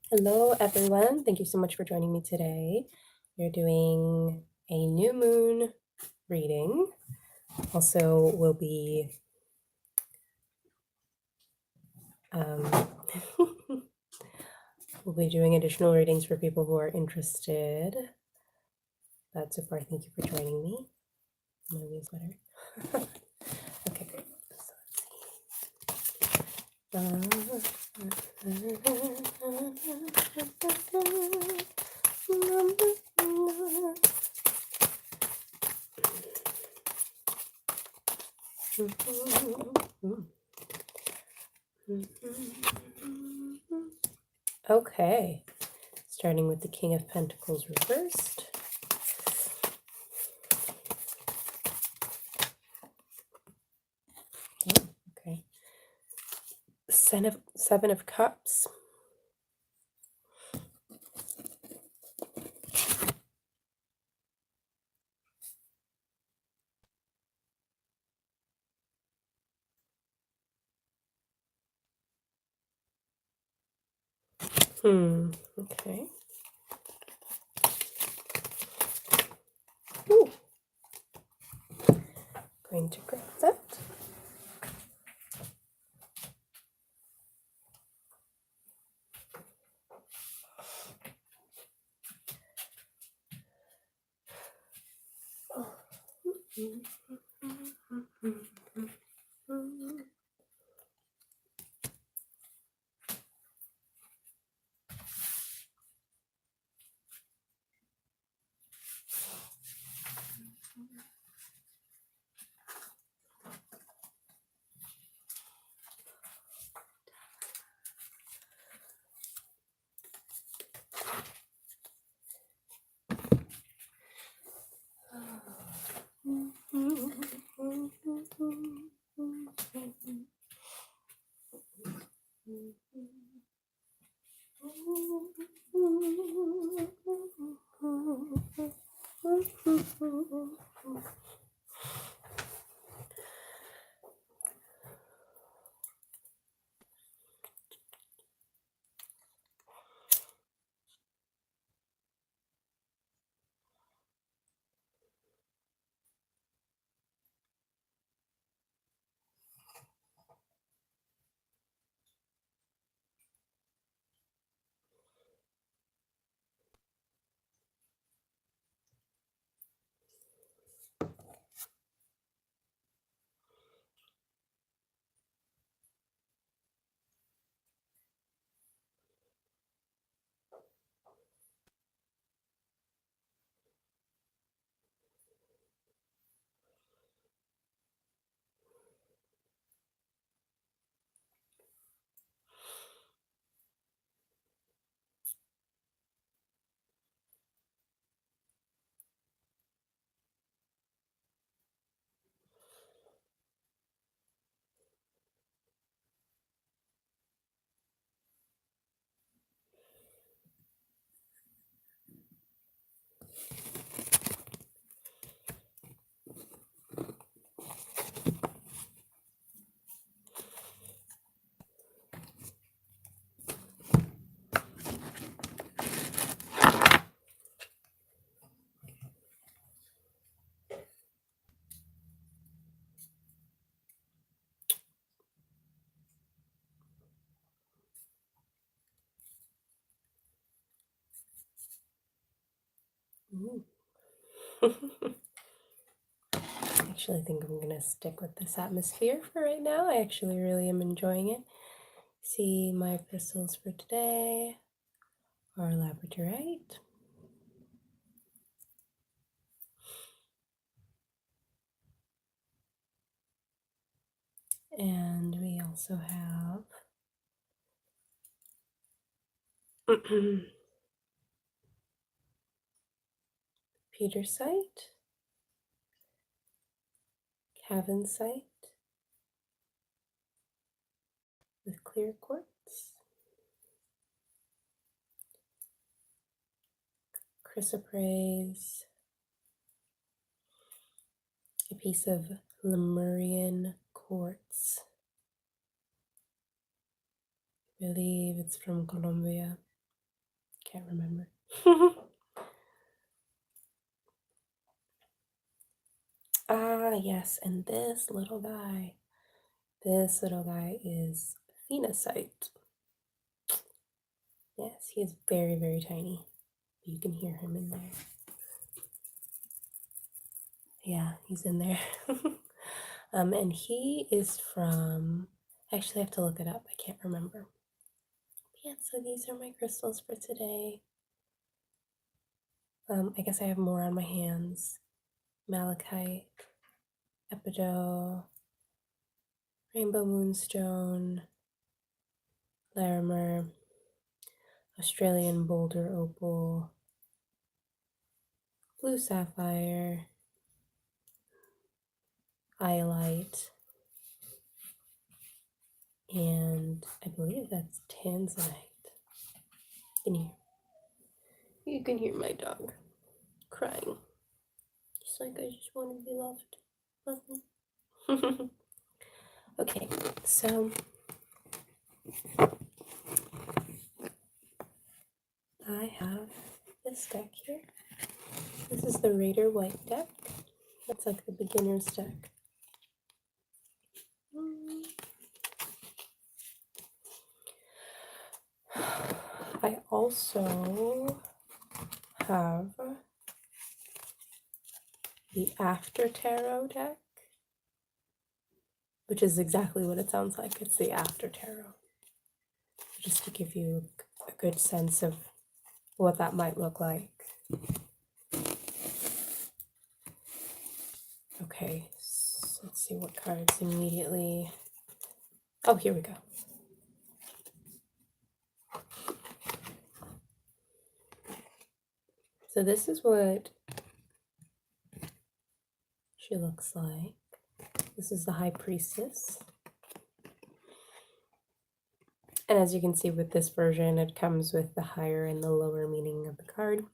Hello, everyone. Thank you so much for joining me today. We're doing a new moon reading. Also, we'll be we'll be doing additional readings for people who are interested. But so far, thank you for joining me. My newsletter. Okay, great. So okay, starting with the King of Pentacles reversed. Oh, okay. Seven of Cups. Okay. Ooh. Going to grab that. Ooh. Actually, I think I'm going to stick with this atmosphere for right now. I actually really am enjoying it. See, my epistles for today are labradorite, and we also have petersite, cavensite with clear quartz, chrysoprase, a piece of Lemurian quartz. I believe it's from Colombia. Can't remember. Ah, yes, and this little guy is Phenosite. Yes, he is very, very tiny. You can hear him in there. Yeah, he's in there. And he is from, actually I have to look it up. I can't remember. Yeah, so these are my crystals for today. I guess I have more on my hands. Malachite, Epidote, Rainbow Moonstone, Larimer, Australian Boulder Opal, Blue Sapphire, Iolite, and I believe that's Tanzanite. You can hear my dog crying. He's like, I just want to be loved. Love me. Okay, so I have this deck here. This is the Raider White deck. That's like the beginner's deck. I also have the After Tarot deck, which is exactly what it sounds like. It's the After Tarot. Just to give you a good sense of what that might look like. Okay, so let's see what cards immediately. Oh, here we go. So this is what she looks like. This is the High Priestess. And as you can see with this version, it comes with the higher and the lower meaning of the card.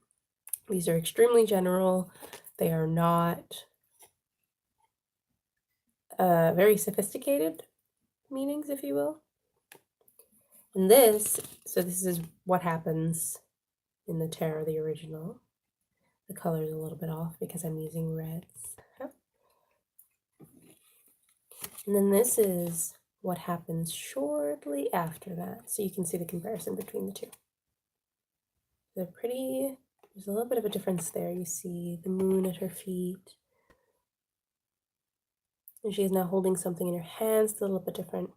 These are extremely general. They are not very sophisticated meanings, if you will. And this is what happens in the tarot, the original. The color is a little bit off because I'm using reds. And then this is what happens shortly after that. So you can see the comparison between the two. They're pretty, there's a little bit of a difference there. You see the moon at her feet. And she is now holding something in her hands. It's a little bit different.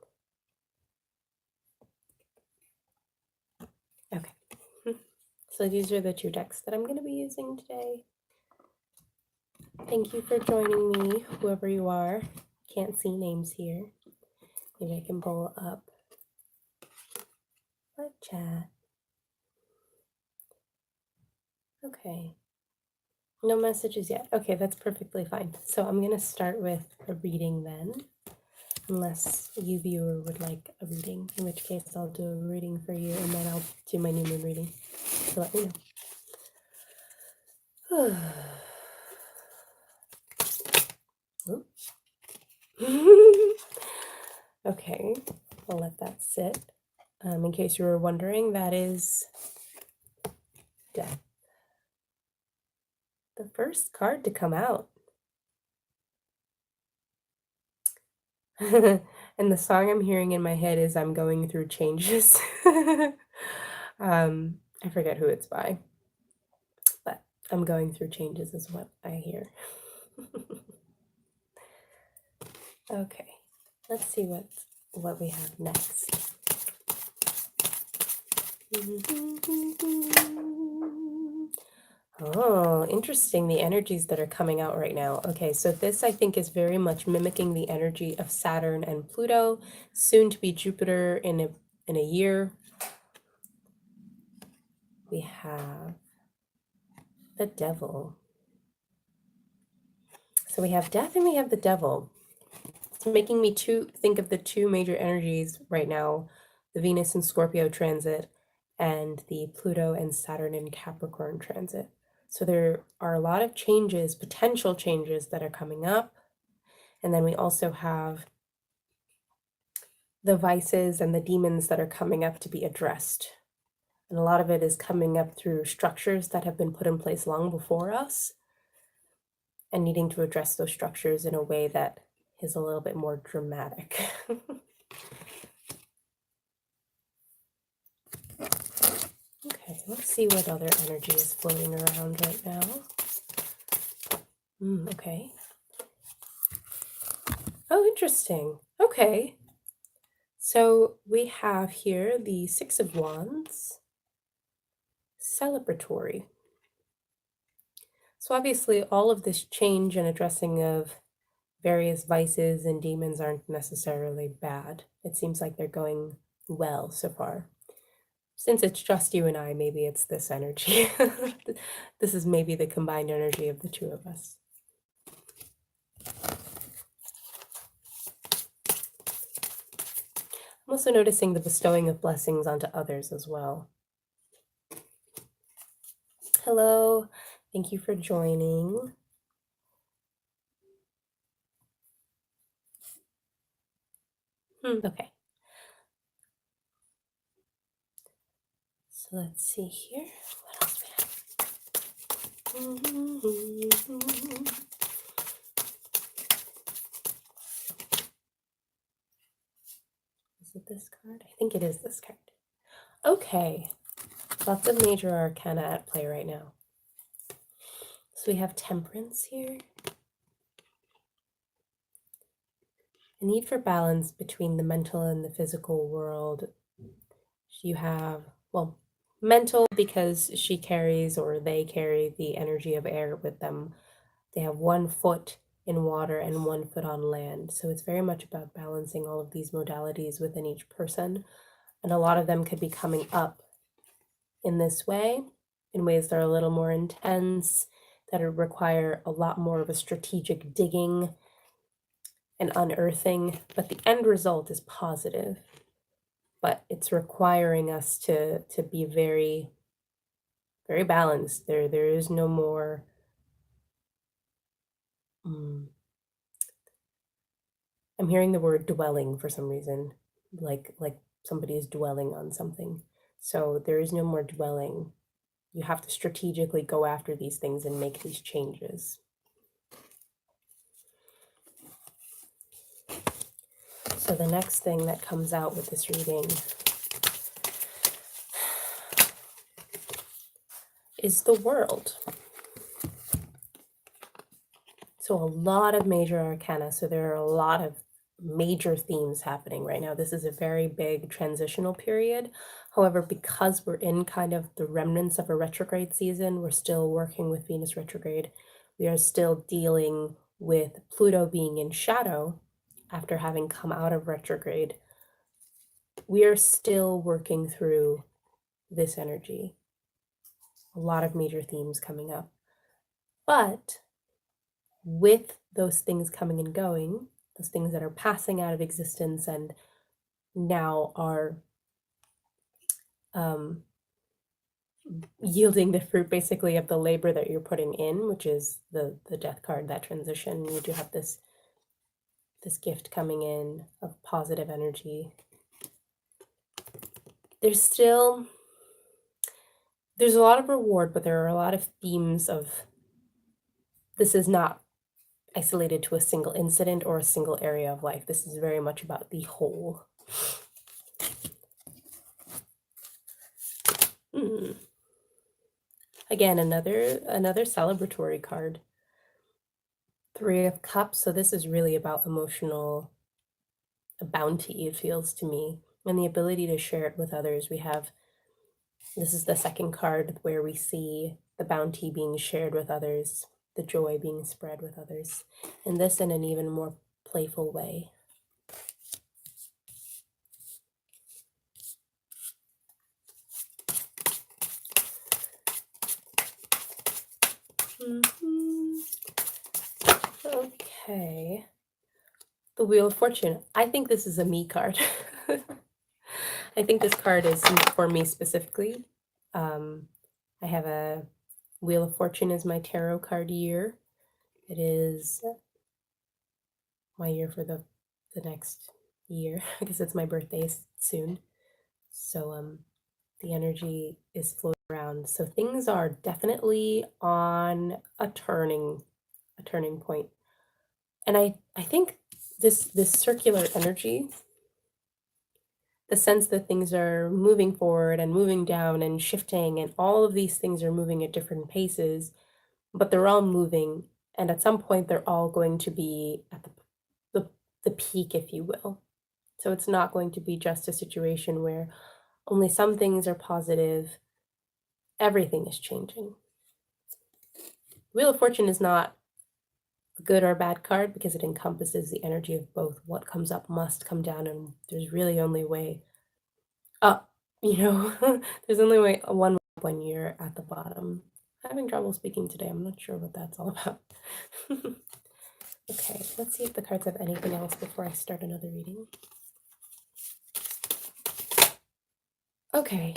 Okay. So these are the two decks that I'm going to be using today. Thank you for joining me, whoever you are. Can't see names here. Maybe I can pull up a chat. Okay. No messages yet. Okay, that's perfectly fine. So I'm going to start with a reading then, unless you viewer would like a reading, in which case I'll do a reading for you and then I'll do my new moon reading. So let me know. Okay, I'll let that sit. In case you were wondering, that is Death. The first card to come out. And the song I'm hearing in my head is I'm Going Through Changes. I forget who it's by, but I'm Going Through Changes is what I hear. Okay, let's see what we have next. Oh, interesting, the energies that are coming out right now. Okay, so this I think is very much mimicking the energy of Saturn and Pluto, soon to be Jupiter in a year. We have the Devil. So we have Death and we have the Devil. It's making me think of the two major energies right now, the Venus and Scorpio transit and the Pluto and Saturn and Capricorn transit. So there are a lot of changes, potential changes that are coming up. And then we also have the vices and the demons that are coming up to be addressed. And a lot of it is coming up through structures that have been put in place long before us and needing to address those structures in a way that is a little bit more dramatic. Okay, let's see what other energy is floating around right now. Okay. Oh, interesting. Okay. So we have here the Six of Wands, celebratory. So obviously all of this change and addressing of various vices and demons aren't necessarily bad. It seems like they're going well so far. Since it's just you and I, maybe it's this energy. This is maybe the combined energy of the two of us. I'm also noticing the bestowing of blessings onto others as well. Hello, thank you for joining. Okay. So let's see here. What else we have? Is it this card? I think it is this card. Okay. Lots of major arcana at play right now. So we have Temperance here. A need for balance between the mental and the physical world. You have, well, mental because she carries or they carry the energy of air with them. They have 1 foot in water and 1 foot on land. So it's very much about balancing all of these modalities within each person. And a lot of them could be coming up in this way, in ways that are a little more intense, that require a lot more of a strategic digging and unearthing, but the end result is positive. But it's requiring us to be very, very balanced. There is no more I'm hearing the word dwelling for some reason, like somebody is dwelling on something. So there is no more dwelling. You have to strategically go after these things and make these changes. So the next thing that comes out with this reading is the World. So a lot of major arcana. So there are a lot of major themes happening right now. This is a very big transitional period. However, because we're in kind of the remnants of a retrograde season, we're still working with Venus retrograde. We are still dealing with Pluto being in shadow after having come out of retrograde. We are still working through this energy. A lot of major themes coming up. But with those things coming and going, those things that are passing out of existence and now are yielding the fruit basically of the labor that you're putting in, which is the death card, that transition. You do have this gift coming in of positive energy. There's a lot of reward, but there are a lot of themes of this is not isolated to a single incident or a single area of life. This is very much about the whole. Again, another celebratory card. 3 of Cups. So this is really about emotional bounty, it feels to me, and the ability to share it with others. This is the second card where we see the bounty being shared with others, the joy being spread with others, and this in an even more playful way. Okay. The Wheel of Fortune. I think this is a me card. I think this card is for me specifically. I have a Wheel of Fortune as my tarot card year. It is my year for the next year. I guess it's my birthday soon. So the energy is floating around. So things are definitely on a turning point. And I think this circular energy, the sense that things are moving forward and moving down and shifting, and all of these things are moving at different paces, but they're all moving, and at some point they're all going to be at the, the peak, if you will. So it's not going to be just a situation where only some things are positive, everything is changing. Wheel of Fortune is not a good or bad card because it encompasses the energy of both. What comes up must come down, and there's really only way up, you know? There's only way one way up when you're at the bottom. I'm having trouble speaking today. I'm not sure what that's all about. Okay, let's see if the cards have anything else before I start another reading. Okay.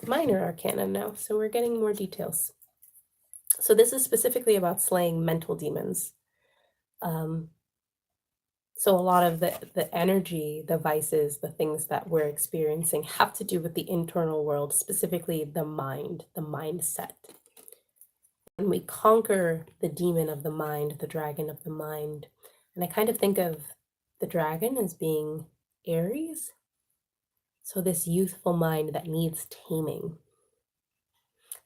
Minor Arcana now, so we're getting more details. So this is specifically about slaying mental demons. So a lot of the energy, the vices, the things that we're experiencing have to do with the internal world, specifically the mind, the mindset. When we conquer the demon of the mind, the dragon of the mind, and I kind of think of the dragon as being Aries. So this youthful mind that needs taming.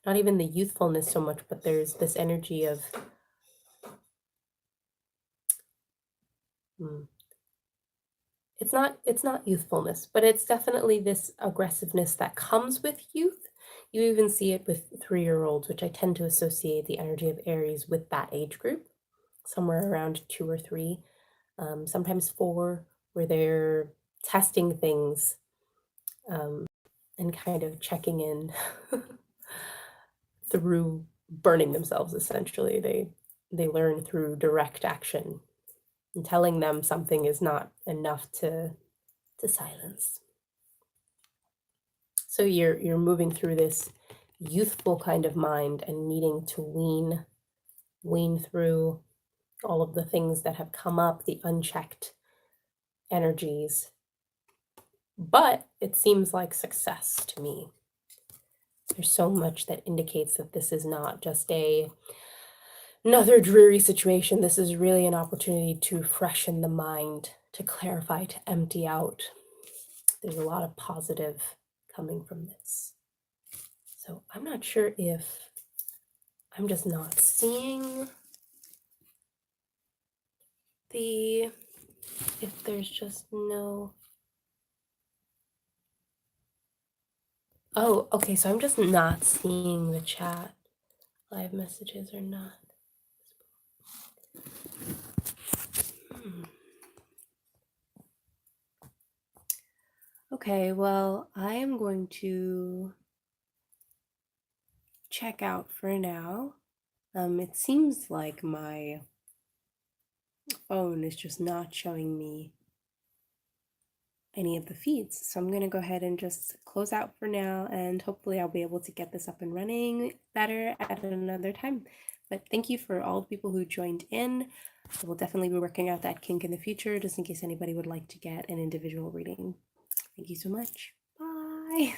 Not even the youthfulness so much, but there's this energy of it's not youthfulness, but it's definitely this aggressiveness that comes with youth. You even see it with 3-year-olds, which I tend to associate the energy of Aries with that age group, somewhere around 2 or 3, sometimes 4, where they're testing things and kind of checking in through burning themselves. Essentially, they learn through direct action, and telling them something is not enough to silence. So you're moving through this youthful kind of mind and needing to wean through all of the things that have come up, the unchecked energies. But it seems like success to me. There's so much that indicates that this is not just another dreary situation. This is really an opportunity to freshen the mind, to clarify, to empty out. There's a lot of positive coming from this. So I'm not sure if I'm just not seeing if there's just no. Oh, okay, so I'm just not seeing the chat. Live messages or not. Okay, well, I am going to check out for now. It seems like my phone is just not showing me any of the feeds. So I'm going to go ahead and just close out for now, and hopefully I'll be able to get this up and running better at another time. But thank you for all the people who joined in. We'll definitely be working out that kink in the future, just in case anybody would like to get an individual reading. Thank you so much. Bye.